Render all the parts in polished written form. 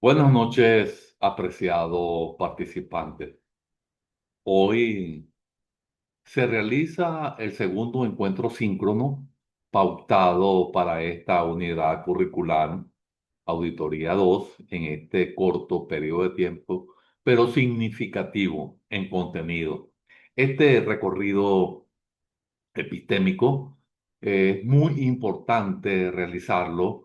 Buenas noches, apreciado participante. Hoy se realiza el segundo encuentro síncrono pautado para esta unidad curricular, Auditoría 2, en este corto periodo de tiempo, pero significativo en contenido. Este recorrido epistémico, es muy importante realizarlo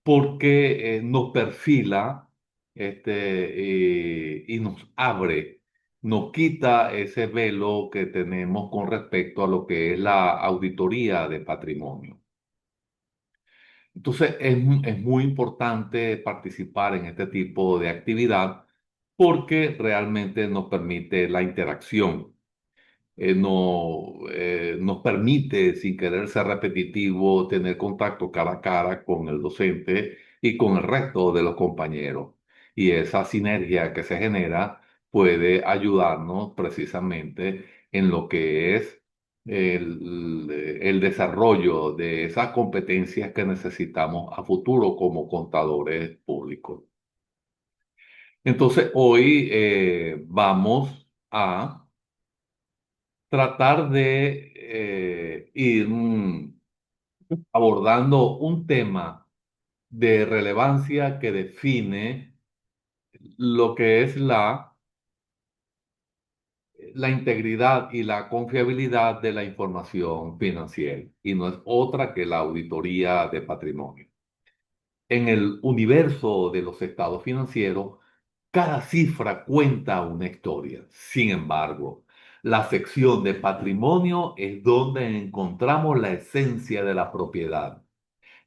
porque nos perfila y nos abre, nos quita ese velo que tenemos con respecto a lo que es la auditoría de patrimonio. Entonces, es muy importante participar en este tipo de actividad porque realmente nos permite la interacción, nos permite, sin querer ser repetitivo, tener contacto cara a cara con el docente y con el resto de los compañeros. Y esa sinergia que se genera puede ayudarnos precisamente en lo que es el desarrollo de esas competencias que necesitamos a futuro como contadores públicos. Entonces, hoy vamos a tratar de ir abordando un tema de relevancia que define lo que es la integridad y la confiabilidad de la información financiera, y no es otra que la auditoría de patrimonio. En el universo de los estados financieros, cada cifra cuenta una historia. Sin embargo, la sección de patrimonio es donde encontramos la esencia de la propiedad,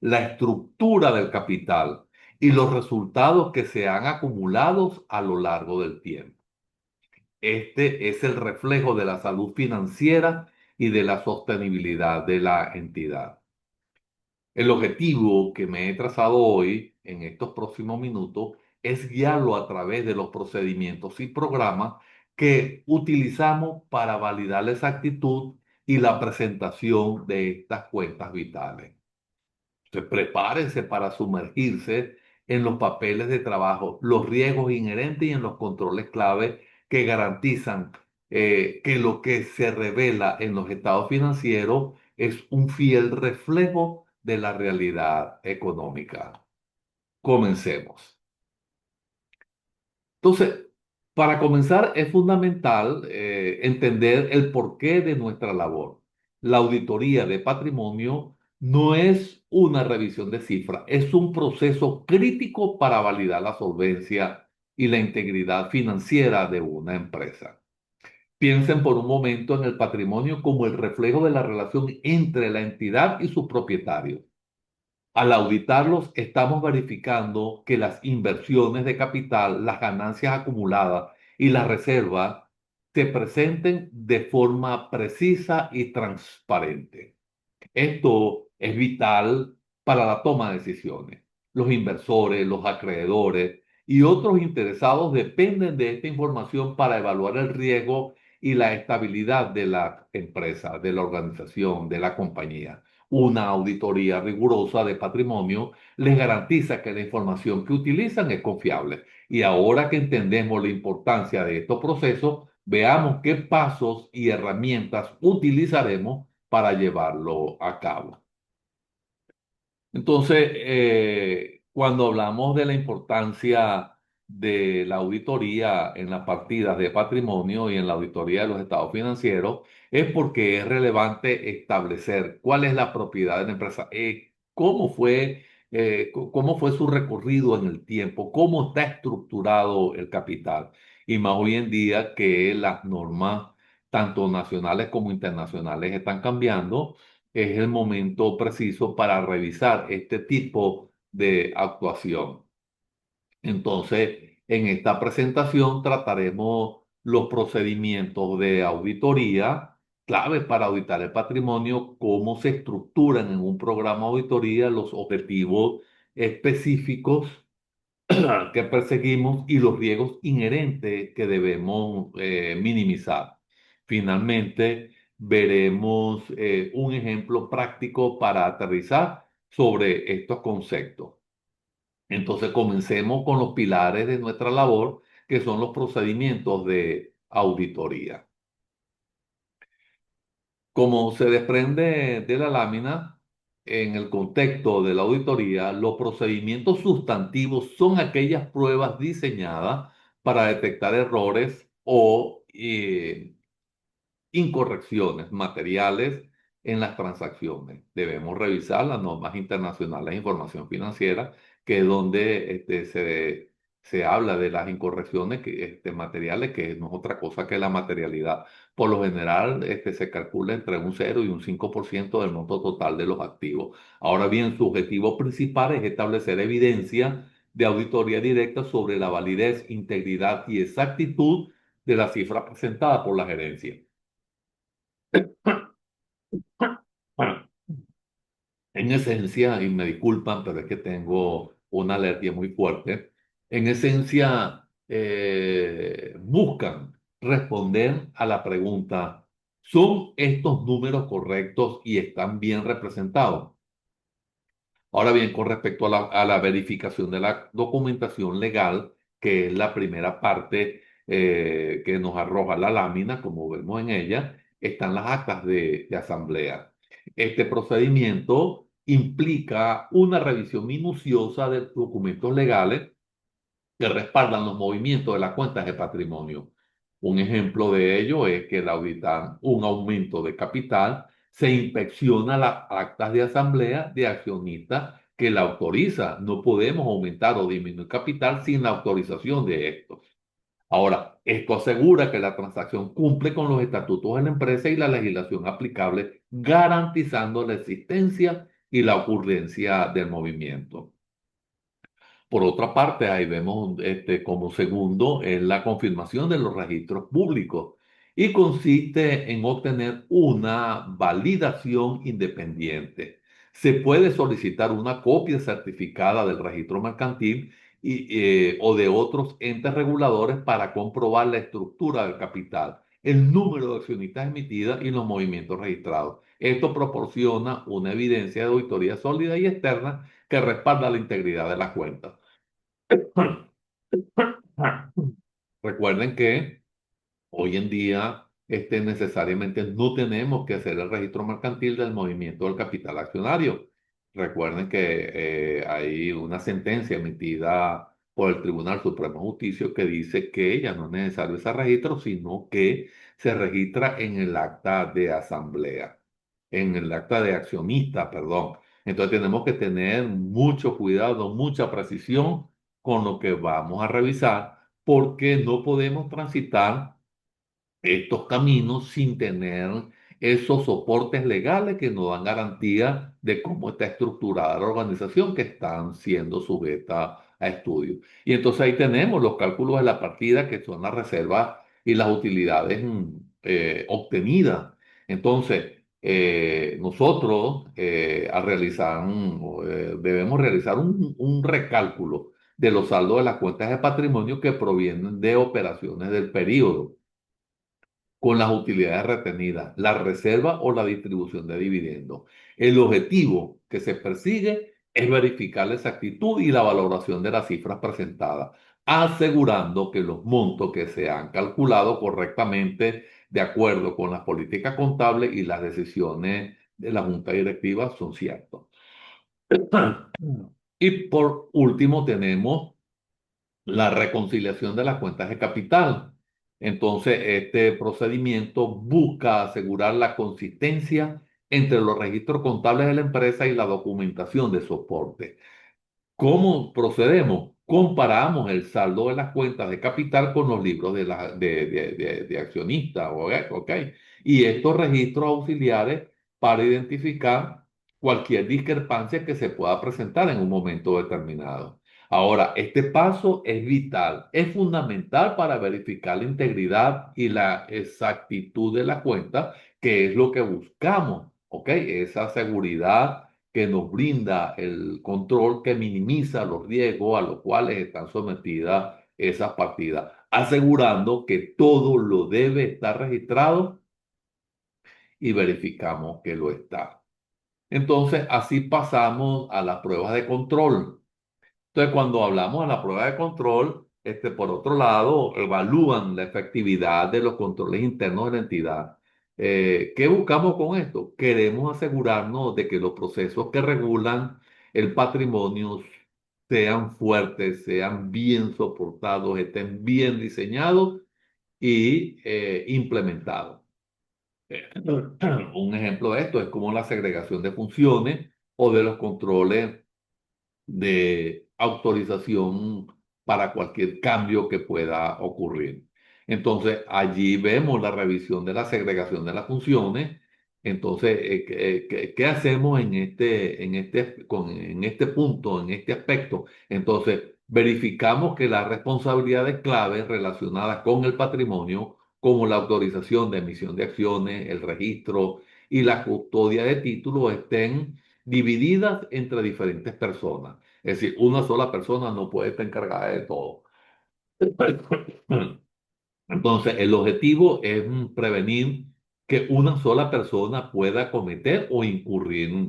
la estructura del capital y los resultados que se han acumulado a lo largo del tiempo. Este es el reflejo de la salud financiera y de la sostenibilidad de la entidad. El objetivo que me he trazado hoy, en estos próximos minutos, es guiarlo a través de los procedimientos y programas que utilizamos para validar la exactitud y la presentación de estas cuentas vitales. Entonces, prepárense para sumergirse en los papeles de trabajo, los riesgos inherentes y en los controles clave que garantizan que lo que se revela en los estados financieros es un fiel reflejo de la realidad económica. Comencemos. Entonces, para comenzar, es fundamental entender el porqué de nuestra labor. La auditoría de patrimonio no es una revisión de cifras, es un proceso crítico para validar la solvencia y la integridad financiera de una empresa. Piensen por un momento en el patrimonio como el reflejo de la relación entre la entidad y sus propietarios. Al auditarlos, estamos verificando que las inversiones de capital, las ganancias acumuladas y las reservas se presenten de forma precisa y transparente. Esto es vital para la toma de decisiones. Los inversores, los acreedores y otros interesados dependen de esta información para evaluar el riesgo y la estabilidad de la empresa, de la organización, de la compañía. Una auditoría rigurosa de patrimonio les garantiza que la información que utilizan es confiable. Y ahora que entendemos la importancia de estos procesos, veamos qué pasos y herramientas utilizaremos para llevarlo a cabo. Entonces, cuando hablamos de la importancia de la auditoría en las partidas de patrimonio y en la auditoría de los estados financieros, es porque es relevante establecer cuál es la propiedad de la empresa, cómo fue su recorrido en el tiempo, cómo está estructurado el capital. Y más hoy en día que las normas, tanto nacionales como internacionales, están cambiando, es el momento preciso para revisar este tipo de actuación. Entonces, en esta presentación trataremos los procedimientos de auditoría, claves para auditar el patrimonio, cómo se estructuran en un programa de auditoría los objetivos específicos que perseguimos y los riesgos inherentes que debemos minimizar. Finalmente, veremos un ejemplo práctico para aterrizar sobre estos conceptos. Entonces comencemos con los pilares de nuestra labor, que son los procedimientos de auditoría. Como se desprende de la lámina, en el contexto de la auditoría, los procedimientos sustantivos son aquellas pruebas diseñadas para detectar errores o incorrecciones materiales en las transacciones. Debemos revisar las normas internacionales de información financiera, que es donde se habla de las incorrecciones materiales, que no es otra cosa que la materialidad. Por lo general, se calcula entre un 0 y un 5% del monto total de los activos. Ahora bien, su objetivo principal es establecer evidencia de auditoría directa sobre la validez, integridad y exactitud de la cifra presentada por la gerencia. Bueno, en esencia, y me disculpan, pero es que tengo una alergia muy fuerte, en esencia buscan responder a la pregunta, ¿son estos números correctos y están bien representados? Ahora bien, con respecto a la verificación de la documentación legal, que es la primera parte que nos arroja la lámina, como vemos en ella, están las actas de asamblea. Este procedimiento implica una revisión minuciosa de documentos legales que respaldan los movimientos de las cuentas de patrimonio. Un ejemplo de ello es que al auditar un aumento de capital, se inspecciona las actas de asamblea de accionistas que la autoriza. No podemos aumentar o disminuir capital sin la autorización de estos. Ahora, esto asegura que la transacción cumple con los estatutos de la empresa y la legislación aplicable, garantizando la existencia y la ocurrencia del movimiento. Por otra parte, ahí vemos como segundo en la confirmación de los registros públicos y consiste en obtener una validación independiente. Se puede solicitar una copia certificada del registro mercantil o de otros entes reguladores para comprobar la estructura del capital, el número de accionistas emitidas y los movimientos registrados. Esto proporciona una evidencia de auditoría sólida y externa que respalda la integridad de las cuentas. Recuerden que hoy en día necesariamente no tenemos que hacer el registro mercantil del movimiento del capital accionario. Recuerden que hay una sentencia emitida por el Tribunal Supremo de Justicia que dice que ya no es necesario ese registro, sino que se registra en el acta de asamblea, en el acta de accionista, perdón. Entonces tenemos que tener mucho cuidado, mucha precisión con lo que vamos a revisar, porque no podemos transitar estos caminos sin tener esos soportes legales que nos dan garantía de cómo está estructurada la organización que están siendo sujeta a estudio. Y entonces ahí tenemos los cálculos de la partida, que son las reservas y las utilidades obtenidas. Entonces, nosotros debemos realizar un recálculo de los saldos de las cuentas de patrimonio que provienen de operaciones del periodo con las utilidades retenidas, la reserva o la distribución de dividendos. El objetivo que se persigue es verificar la exactitud y la valoración de las cifras presentadas, asegurando que los montos que se han calculado correctamente de acuerdo con las políticas contables y las decisiones de la Junta Directiva son ciertos. Y por último tenemos la reconciliación de las cuentas de capital. Entonces, este procedimiento busca asegurar la consistencia entre los registros contables de la empresa y la documentación de soporte. ¿Cómo procedemos? Comparamos el saldo de las cuentas de capital con los libros de accionistas, ¿ok? Y estos registros auxiliares para identificar cualquier discrepancia que se pueda presentar en un momento determinado. Ahora, este paso es vital, es fundamental para verificar la integridad y la exactitud de la cuenta, que es lo que buscamos, ¿ok? Esa seguridad que nos brinda el control que minimiza los riesgos a los cuales están sometidas esas partidas, asegurando que todo lo debe estar registrado y verificamos que lo está. Entonces, así pasamos a las pruebas de control. Entonces, cuando hablamos de la prueba de control, por otro lado, evalúan la efectividad de los controles internos de la entidad. ¿Qué buscamos con esto? Queremos asegurarnos de que los procesos que regulan el patrimonio sean fuertes, sean bien soportados, estén bien diseñados y implementados. Un ejemplo de esto es como la segregación de funciones o de los controles de autorización para cualquier cambio que pueda ocurrir. Entonces, allí vemos la revisión de la segregación de las funciones. Entonces, ¿qué hacemos en este punto, en este aspecto? Entonces, verificamos que las responsabilidades claves relacionadas con el patrimonio, como la autorización de emisión de acciones, el registro y la custodia de títulos, estén divididas entre diferentes personas. Es decir, una sola persona no puede estar encargada de todo. Entonces, el objetivo es prevenir que una sola persona pueda cometer o incurrir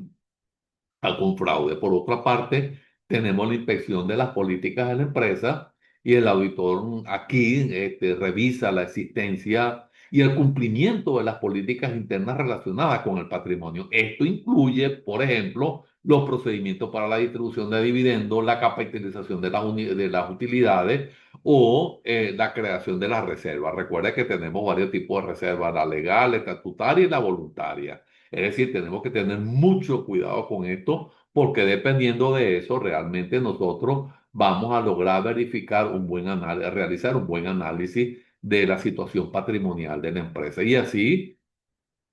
algún fraude. Por otra parte, tenemos la inspección de las políticas de la empresa y el auditor aquí revisa la existencia y el cumplimiento de las políticas internas relacionadas con el patrimonio. Esto incluye, por ejemplo, los procedimientos para la distribución de dividendos, la capitalización de de las utilidades o la creación de las reservas. Recuerda que tenemos varios tipos de reservas, la legal, la estatutaria y la voluntaria. Es decir, tenemos que tener mucho cuidado con esto porque dependiendo de eso, realmente nosotros vamos a lograr verificar un buen análisis, realizar un buen análisis de la situación patrimonial de la empresa. Y así,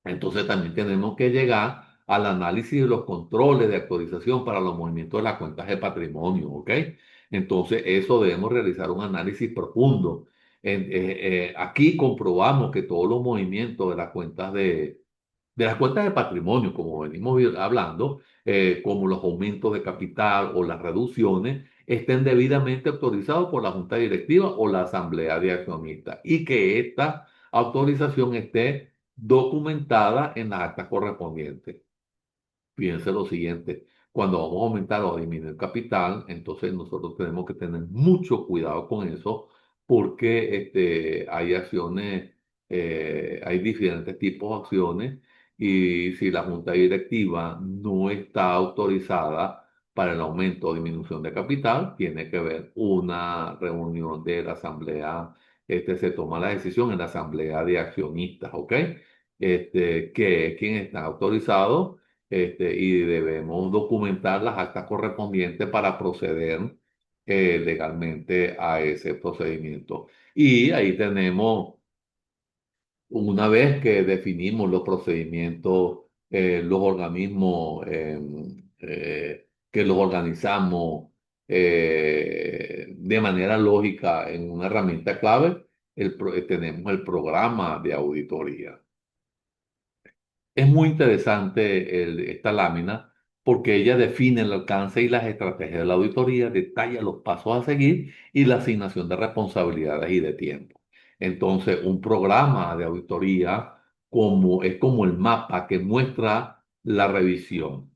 entonces también tenemos que llegar al análisis de los controles de actualización para los movimientos de las cuentas de patrimonio, ¿ok? Entonces, eso debemos realizar un análisis profundo. Aquí comprobamos que todos los movimientos de las cuentas de las cuentas de patrimonio, como venimos hablando, como los aumentos de capital o las reducciones, estén debidamente autorizados por la Junta Directiva o la Asamblea de Accionistas y que esta autorización esté documentada en las actas correspondientes. Fíjense lo siguiente, cuando vamos a aumentar o a disminuir el capital, entonces nosotros tenemos que tener mucho cuidado con eso porque hay acciones, hay diferentes tipos de acciones y si la junta directiva no está autorizada para el aumento o disminución de capital, tiene que haber una reunión de la asamblea, se toma la decisión en la asamblea de accionistas, ¿ok? Que es quien está autorizado y debemos documentar las actas correspondientes para proceder legalmente a ese procedimiento. Y ahí tenemos, una vez que definimos los procedimientos, los organismos que los organizamos de manera lógica en una herramienta clave, tenemos el programa de auditoría. Es muy interesante esta lámina porque ella define el alcance y las estrategias de la auditoría, detalla los pasos a seguir y la asignación de responsabilidades y de tiempo. Entonces, un programa de auditoría es como el mapa que muestra la revisión.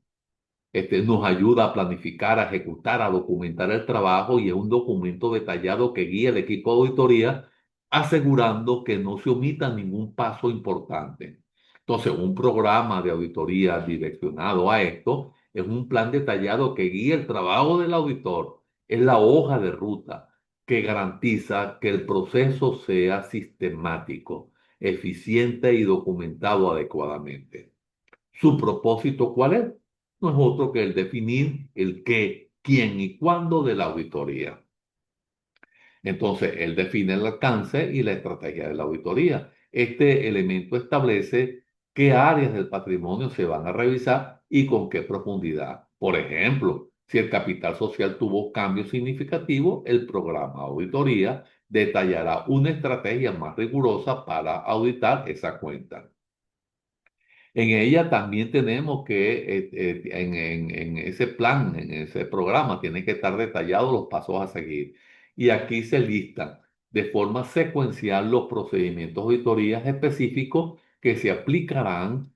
Nos ayuda a planificar, a ejecutar, a documentar el trabajo y es un documento detallado que guía al equipo de auditoría, asegurando que no se omita ningún paso importante. Entonces, un programa de auditoría direccionado a esto es un plan detallado que guía el trabajo del auditor. Es la hoja de ruta que garantiza que el proceso sea sistemático, eficiente y documentado adecuadamente. ¿Su propósito cuál es? No es otro que el definir el qué, quién y cuándo de la auditoría. Entonces, él define el alcance y la estrategia de la auditoría. Este elemento establece qué áreas del patrimonio se van a revisar y con qué profundidad. Por ejemplo, si el capital social tuvo cambios significativos, el programa de auditoría detallará una estrategia más rigurosa para auditar esa cuenta. En ella también tenemos que, en ese plan, en ese programa, tienen que estar detallados los pasos a seguir. Y aquí se listan de forma secuencial los procedimientos de auditorías específicos que se aplicarán,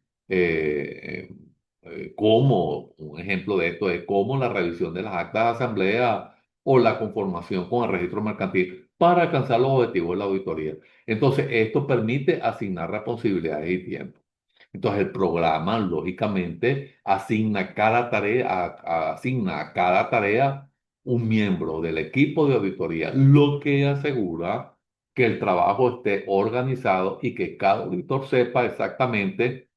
como un ejemplo de esto es como la revisión de las actas de asamblea o la conformación con el registro mercantil para alcanzar los objetivos de la auditoría. Entonces, esto permite asignar responsabilidades y tiempo. Entonces, el programa, lógicamente, asigna a cada tarea un miembro del equipo de auditoría, lo que asegura que el trabajo esté organizado y que cada auditor sepa exactamente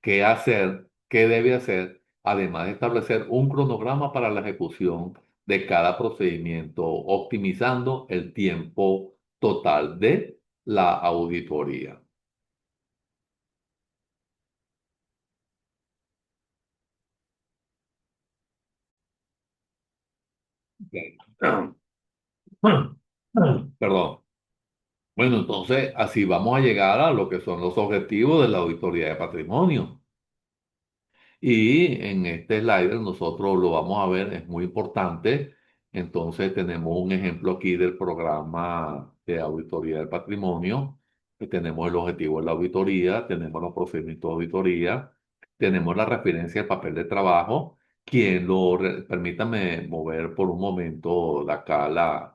qué hacer, qué debe hacer, además de establecer un cronograma para la ejecución de cada procedimiento, optimizando el tiempo total de la auditoría. Ok. Perdón. Bueno, entonces así vamos a llegar a lo que son los objetivos de la auditoría de patrimonio. Y en este slide nosotros lo vamos a ver, es muy importante. Entonces tenemos un ejemplo aquí del programa de auditoría del patrimonio, que tenemos el objetivo de la auditoría, tenemos los procedimientos de auditoría, tenemos la referencia al papel de trabajo. Permítame mover por un momento de acá la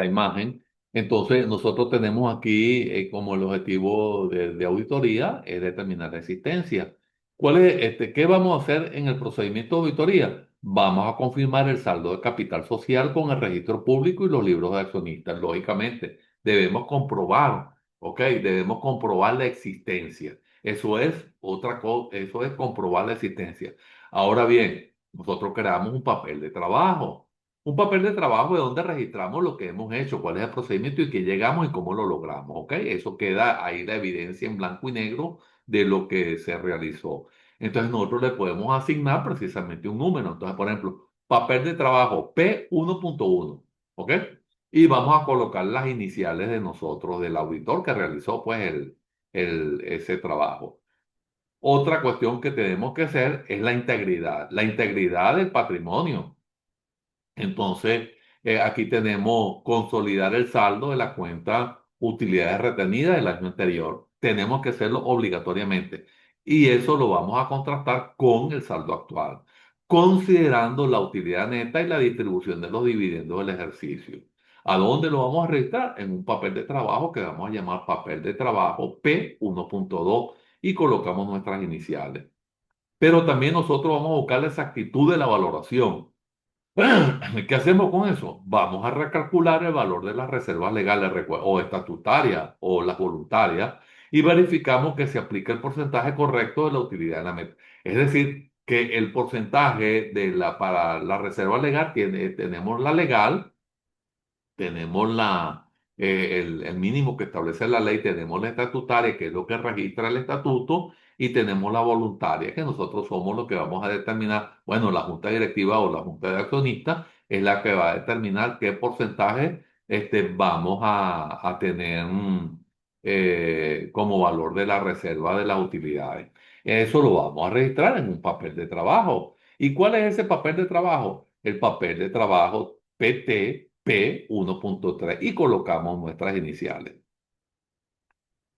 imagen. Entonces, nosotros tenemos aquí como el objetivo de auditoría es determinar la existencia. ¿Qué vamos a hacer en el procedimiento de auditoría? Vamos a confirmar el saldo de capital social con el registro público y los libros de accionistas. Lógicamente, debemos comprobar, ¿ok? Debemos comprobar la existencia. Eso es otra cosa, eso es comprobar la existencia. Ahora bien, nosotros creamos un papel de trabajo. Un papel de trabajo de donde registramos lo que hemos hecho, cuál es el procedimiento y qué llegamos y cómo lo logramos, ¿ok? Eso queda ahí la evidencia en blanco y negro de lo que se realizó. Entonces nosotros le podemos asignar precisamente un número. Entonces, por ejemplo, papel de trabajo P1.1, ¿ok? Y vamos a colocar las iniciales de nosotros, del auditor que realizó pues ese trabajo. Otra cuestión que tenemos que hacer es la integridad del patrimonio. Entonces, aquí tenemos consolidar el saldo de la cuenta utilidades retenidas del año anterior. Tenemos que hacerlo obligatoriamente y eso lo vamos a contrastar con el saldo actual, considerando la utilidad neta y la distribución de los dividendos del ejercicio. ¿A dónde lo vamos a registrar? En un papel de trabajo que vamos a llamar papel de trabajo P1.2 y colocamos nuestras iniciales. Pero también nosotros vamos a buscar la exactitud de la valoración. ¿Qué hacemos con eso? Vamos a recalcular el valor de las reservas legales o estatutarias o las voluntarias y verificamos que se aplica el porcentaje correcto de la utilidad de la meta. Es decir, que el porcentaje para la reserva legal tenemos la legal, tenemos el mínimo que establece la ley, tenemos la estatutaria, que es lo que registra el estatuto, y tenemos la voluntaria, que nosotros somos los que vamos a determinar, bueno, la junta directiva o la junta de accionistas es la que va a determinar qué porcentaje vamos a tener como valor de la reserva de las utilidades. Eso lo vamos a registrar en un papel de trabajo. ¿Y cuál es ese papel de trabajo? El papel de trabajo PTP 1.3 y colocamos nuestras iniciales.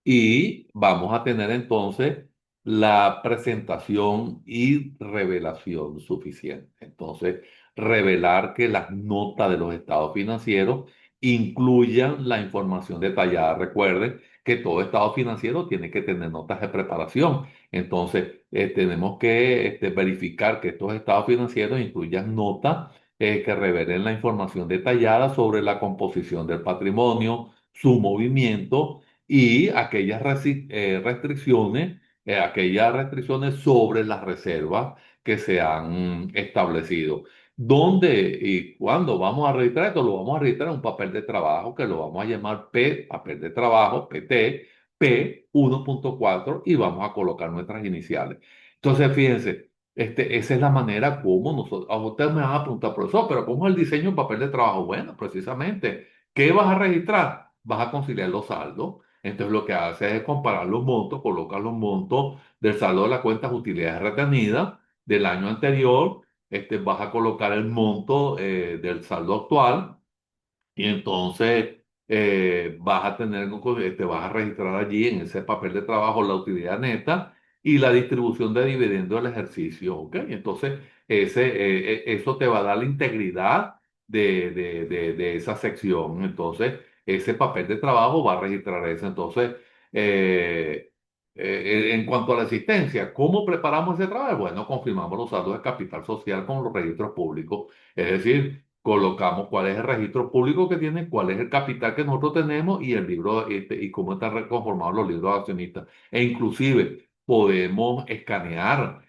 Y vamos a tener entonces la presentación y revelación suficiente. Entonces, revelar que las notas de los estados financieros incluyan la información detallada. Recuerden que todo estado financiero tiene que tener notas de preparación. Entonces, tenemos que verificar que estos estados financieros incluyan notas que revelen la información detallada sobre la composición del patrimonio, su movimiento y aquellas restricciones sobre las reservas que se han establecido. ¿Dónde y cuándo vamos a registrar esto? Lo vamos a registrar en un papel de trabajo que lo vamos a llamar papel de trabajo, PT, P1.4 y vamos a colocar nuestras iniciales. Entonces, fíjense, esa es la manera como nosotros, a usted me van a preguntar, profesor, pero ¿cómo es el diseño de un papel de trabajo? Bueno, precisamente, ¿qué vas a registrar? Vas a conciliar los saldos. Entonces lo que hace es comparar los montos, colocar los montos del saldo de las cuentas utilidades retenidas del año anterior, vas a colocar el monto del saldo actual y entonces vas a registrar allí en ese papel de trabajo la utilidad neta y la distribución de dividendos del ejercicio, ¿ok? Entonces eso te va a dar la integridad de esa sección. Entonces, ese papel de trabajo va a registrar eso. Entonces, eh, en cuanto a la existencia, ¿cómo preparamos ese trabajo? Bueno, confirmamos los saldos de capital social con los registros públicos. Es decir, colocamos cuál es el registro público que tiene, cuál es el capital que nosotros tenemos y el libro, y cómo están conformados los libros de accionistas. E inclusive podemos escanear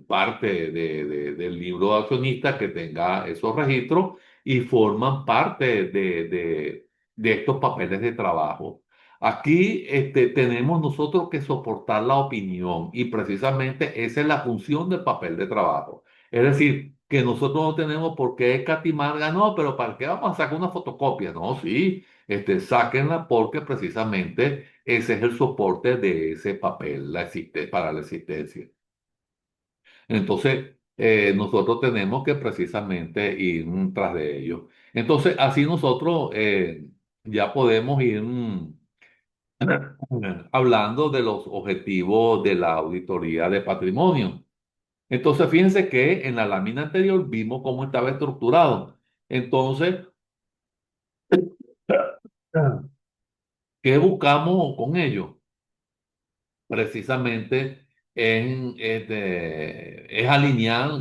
parte del libro de accionistas que tenga esos registros y forman parte de estos papeles de trabajo. Aquí tenemos nosotros que soportar la opinión y precisamente esa es la función del papel de trabajo. Es decir, que nosotros no tenemos por qué escatimar, "Ah, no, pero ¿para qué vamos a sacar una fotocopia?" No, sí, sáquenla porque precisamente ese es el soporte de ese papel para la existencia. Entonces, nosotros tenemos que precisamente ir tras de ello. Entonces, así nosotros ya podemos ir hablando de los objetivos de la auditoría de patrimonio. Entonces, fíjense que en la lámina anterior vimos cómo estaba estructurado. Entonces, ¿qué buscamos con ello? Precisamente es alinear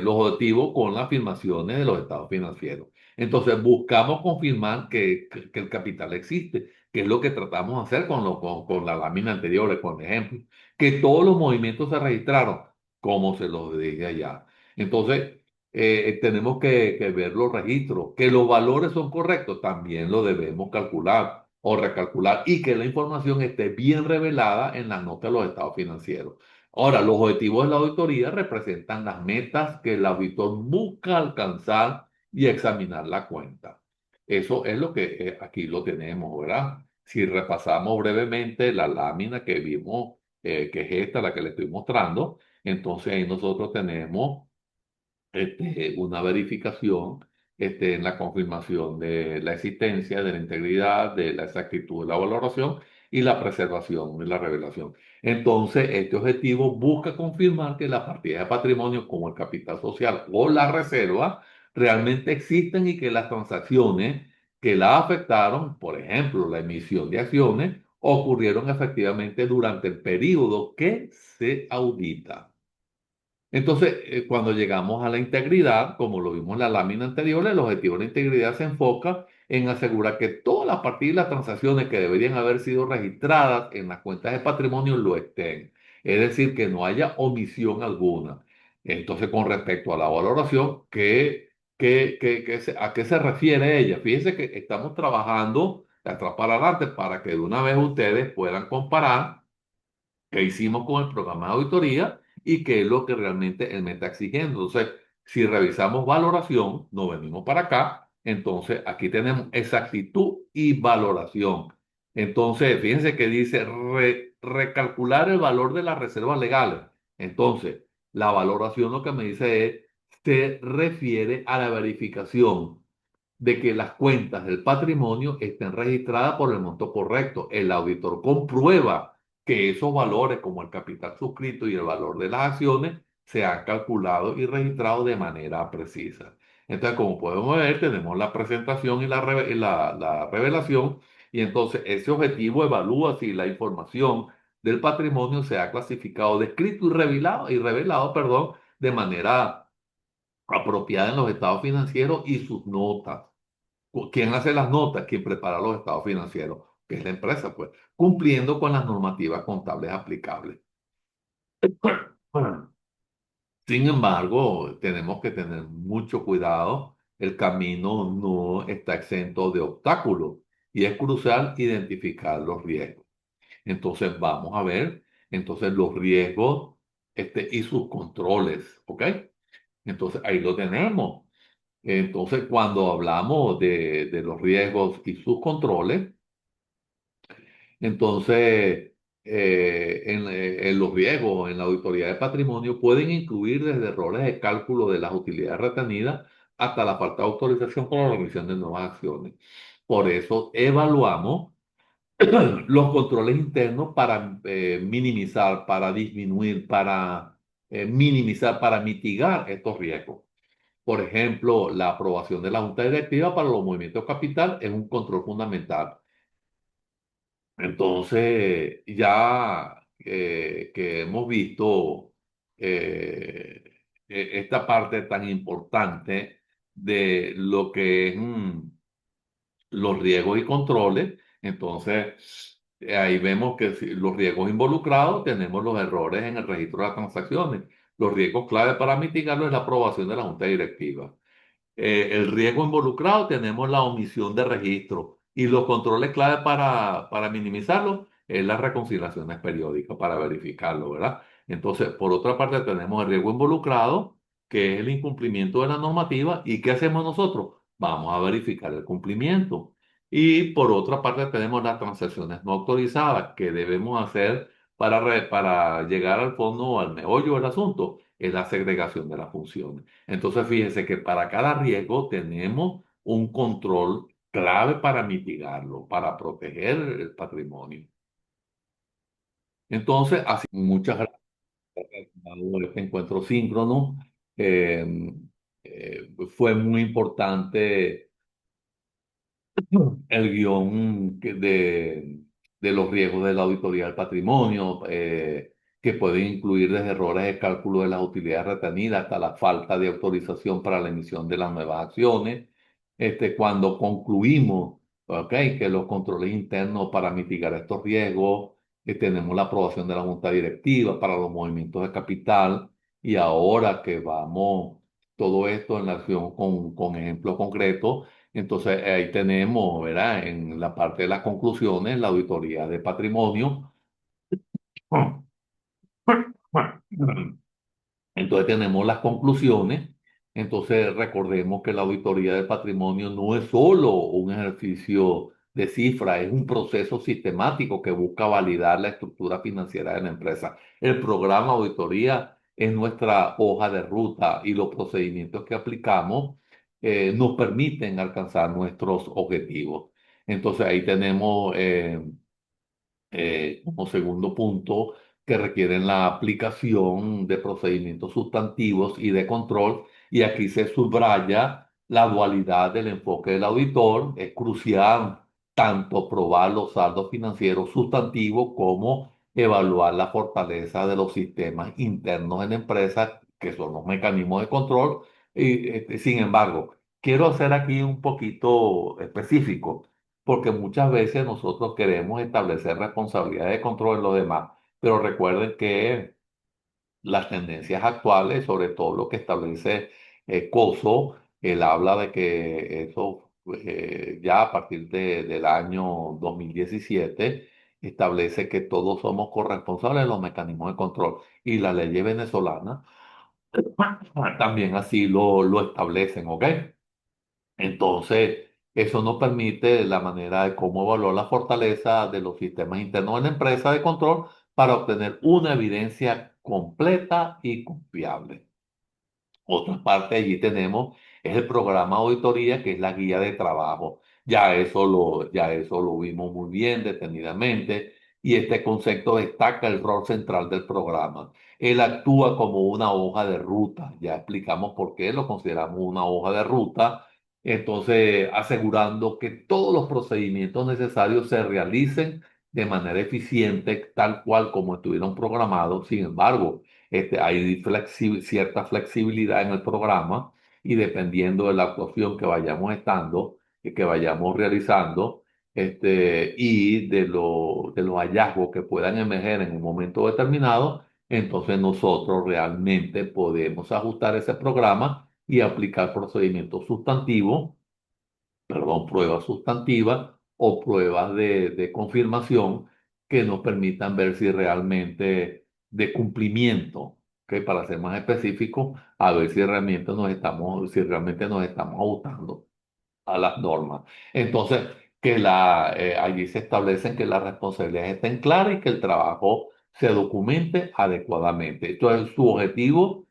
los objetivos con las afirmaciones de los estados financieros. Entonces, buscamos confirmar que el capital existe, que es lo que tratamos de hacer con la lámina anterior, con ejemplo, que todos los movimientos se registraron, como se los dije allá. Entonces, tenemos que ver los registros, que los valores son correctos, también lo debemos calcular o recalcular y que la información esté bien revelada en las notas de los estados financieros. Ahora, los objetivos de la auditoría representan las metas que el auditor busca alcanzar y examinar la cuenta. Eso es lo que aquí lo tenemos, ¿verdad? Si repasamos brevemente la lámina que vimos, que es esta, la que le estoy mostrando, entonces ahí nosotros tenemos una verificación en la confirmación de la existencia, de la integridad, de la exactitud de la valoración y la preservación y la revelación. Entonces, este objetivo busca confirmar que las partidas de patrimonio como el capital social o la reserva realmente existen y que las transacciones que la afectaron, por ejemplo, la emisión de acciones, ocurrieron efectivamente durante el periodo que se audita. Entonces, cuando llegamos a la integridad, como lo vimos en la lámina anterior, el objetivo de la integridad se enfoca en asegurar que todas las partidas y las transacciones que deberían haber sido registradas en las cuentas de patrimonio lo estén. Es decir, que no haya omisión alguna. Entonces, con respecto a la valoración, ¿a qué se refiere ella? Fíjense que estamos trabajando de atrás para adelante para que de una vez ustedes puedan comparar que hicimos con el programa de auditoría y qué es lo que realmente él me está exigiendo. Entonces, si revisamos valoración, nos venimos para acá, entonces aquí tenemos exactitud y valoración. Entonces, fíjense que dice recalcular el valor de las reservas legales. Entonces, la valoración lo que me dice es, se refiere a la verificación de que las cuentas del patrimonio estén registradas por el monto correcto. El auditor comprueba que esos valores, como el capital suscrito y el valor de las acciones, se han calculado y registrado de manera precisa. Entonces, como podemos ver, tenemos la presentación y la revelación, y entonces ese objetivo evalúa si la información del patrimonio se ha clasificado, descrito y revelado, perdón, de manera apropiada en los estados financieros y sus notas. ¿Quién hace las notas? ¿Quién prepara los estados financieros? Que es la empresa, pues, cumpliendo con las normativas contables aplicables. Bueno, sin embargo, tenemos que tener mucho cuidado. El camino no está exento de obstáculos y es crucial identificar los riesgos. Entonces, vamos a ver, entonces, los riesgos y sus controles, ¿ok? Entonces, ahí lo tenemos. Entonces, cuando hablamos de los riesgos y sus controles, entonces en los riesgos en la auditoría de patrimonio pueden incluir desde errores de cálculo de las utilidades retenidas hasta la falta de autorización para la remisión de nuevas acciones. Por eso evaluamos los controles internos para minimizar, para disminuir, para minimizar, para mitigar estos riesgos. Por ejemplo, la aprobación de la Junta Directiva para los movimientos de capital es un control fundamental. Entonces, ya que hemos visto eh, esta parte tan importante de lo que es los riesgos y controles, entonces ahí vemos que los riesgos involucrados tenemos los errores en el registro de las transacciones. Los riesgos clave para mitigarlo es la aprobación de la Junta Directiva. El riesgo involucrado, tenemos la omisión de registro y los controles clave para minimizarlo es las reconciliaciones periódicas para verificarlo, ¿verdad? Entonces, por otra parte, tenemos el riesgo involucrado, que es el incumplimiento de la normativa. ¿Y qué hacemos nosotros? Vamos a verificar el cumplimiento. Y por otra parte, tenemos las transacciones no autorizadas que debemos hacer para llegar al fondo o al meollo del asunto, es la segregación de las funciones. Entonces, fíjense que para cada riesgo tenemos un control clave para mitigarlo, para proteger el patrimonio. Entonces, así, muchas gracias por este encuentro síncrono. Eh, Fue muy importante el guión de los riesgos de la auditoría del patrimonio, que pueden incluir desde errores de cálculo de las utilidades retenidas hasta la falta de autorización para la emisión de las nuevas acciones. Cuando concluimos, ¿ok?, que los controles internos para mitigar estos riesgos, que tenemos la aprobación de la junta directiva para los movimientos de capital, y ahora que vamos todo esto en la acción con ejemplos concretos. Entonces ahí tenemos, ¿verdad? En la parte de las conclusiones, la auditoría de patrimonio. Entonces tenemos las conclusiones. Entonces recordemos que la auditoría de patrimonio no es solo un ejercicio de cifra, es un proceso sistemático que busca validar la estructura financiera de la empresa. El programa de auditoría es nuestra hoja de ruta y los procedimientos que aplicamos nos permiten alcanzar nuestros objetivos. Entonces ahí tenemos como segundo punto, que requieren la aplicación de procedimientos sustantivos y de control. Y aquí se subraya la dualidad del enfoque del auditor. Es crucial tanto probar los saldos financieros sustantivos como evaluar la fortaleza de los sistemas internos en la empresa, que son los mecanismos de control. Y, sin embargo, quiero hacer aquí un poquito específico, porque muchas veces nosotros queremos establecer responsabilidades de control en los demás, pero recuerden que las tendencias actuales, sobre todo lo que establece COSO, él habla de que eso ya a partir del año 2017 establece que todos somos corresponsables de los mecanismos de control, y las leyes venezolanas también así lo establecen, ¿ok? Entonces, eso nos permite la manera de cómo evaluar la fortaleza de los sistemas internos de la empresa de control para obtener una evidencia completa y confiable. Otra parte allí tenemos es el programa de auditoría, que es la guía de trabajo. Ya eso lo vimos muy bien detenidamente, y este concepto destaca el rol central del programa. Él actúa como una hoja de ruta. Ya explicamos por qué lo consideramos una hoja de ruta. Entonces, asegurando que todos los procedimientos necesarios se realicen de manera eficiente, tal cual como estuvieron programados. Sin embargo, hay cierta flexibilidad en el programa, y dependiendo de la actuación que vayamos estando, que vayamos realizando, y de los hallazgos que puedan emerger en un momento determinado, entonces nosotros realmente podemos ajustar ese programa y aplicar procedimientos sustantivos, perdón, pruebas sustantivas o pruebas de confirmación, que nos permitan ver si realmente de cumplimiento, que para ser más específico, a ver si realmente nos estamos ajustando a las normas. Entonces, allí se establecen que las responsabilidades estén claras y que el trabajo se documente adecuadamente. Entonces, su objetivo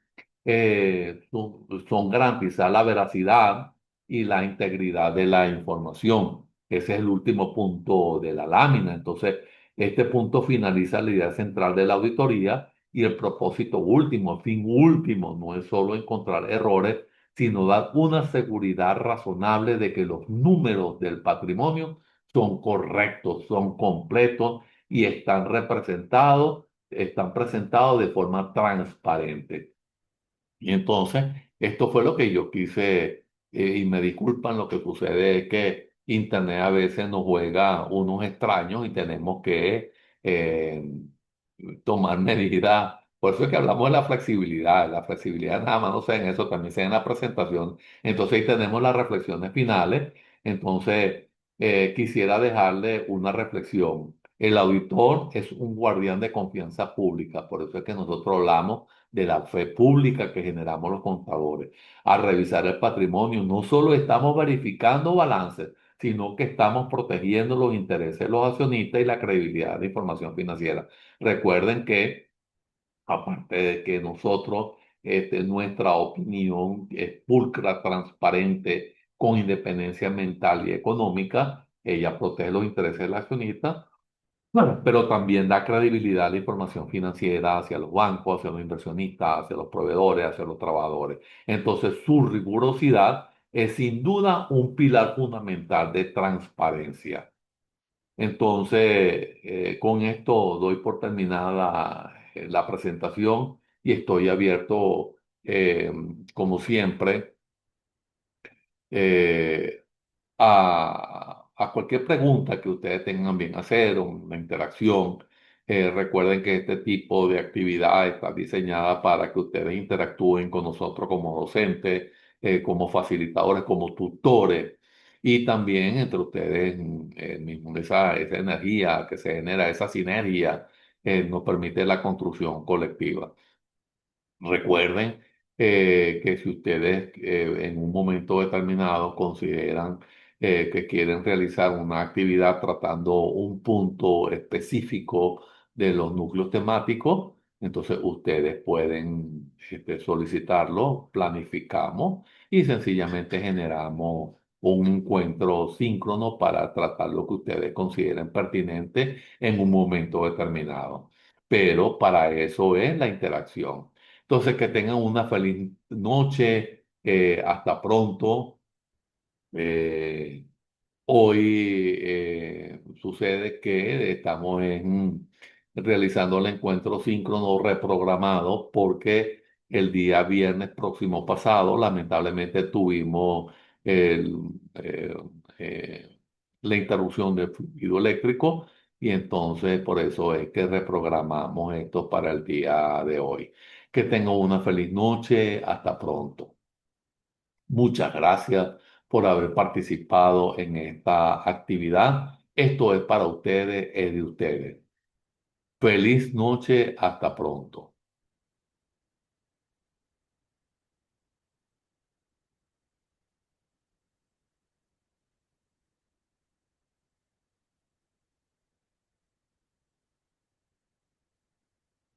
son garantizar la veracidad y la integridad de la información. Ese es el último punto de la lámina. Entonces, este punto finaliza la idea central de la auditoría, y el propósito último, el fin último, no es solo encontrar errores, sino dar una seguridad razonable de que los números del patrimonio son correctos, son completos y están presentados de forma transparente. Y entonces, esto fue lo que yo quise, y me disculpan, lo que sucede es que Internet a veces nos juega unos extraños y tenemos que eh, tomar medidas. Por eso es que hablamos de la flexibilidad. La flexibilidad nada más no se ve en eso, también se ve en la presentación. Entonces ahí tenemos las reflexiones finales. Entonces, quisiera dejarle una reflexión. El auditor es un guardián de confianza pública, por eso es que nosotros hablamos de la fe pública que generamos los contadores. Al revisar el patrimonio, no solo estamos verificando balances, sino que estamos protegiendo los intereses de los accionistas y la credibilidad de la información financiera. Recuerden que, aparte de que nosotros, nuestra opinión es pulcra, transparente, con independencia mental y económica, ella protege los intereses del accionista, bueno, pero también da credibilidad a la información financiera hacia los bancos, hacia los inversionistas, hacia los proveedores, hacia los trabajadores. Entonces, su rigurosidad es sin duda un pilar fundamental de transparencia. Entonces, con esto doy por terminada la presentación y estoy abierto, eh, como siempre, eh, a cualquier pregunta que ustedes tengan bien hacer, o una interacción. Recuerden que este tipo de actividad está diseñada para que ustedes interactúen con nosotros como docentes, como facilitadores, como tutores, y también entre ustedes mismos. Esa energía que se genera, esa sinergia, nos permite la construcción colectiva. Recuerden que si ustedes en un momento determinado consideran que quieren realizar una actividad tratando un punto específico de los núcleos temáticos, entonces ustedes pueden solicitarlo, planificamos y sencillamente generamos un encuentro síncrono para tratar lo que ustedes consideren pertinente en un momento determinado. Pero para eso es la interacción. Entonces, que tengan una feliz noche. Hasta pronto. Eh, Hoy sucede que estamos realizando el encuentro síncrono reprogramado porque el día viernes próximo pasado, lamentablemente, tuvimos el, eh, eh, la interrupción del fluido eléctrico y entonces por eso es que reprogramamos esto para el día de hoy. Que tengan una feliz noche. Hasta pronto. Muchas gracias por haber participado en esta actividad. Esto es para ustedes, es de ustedes. Feliz noche, hasta pronto.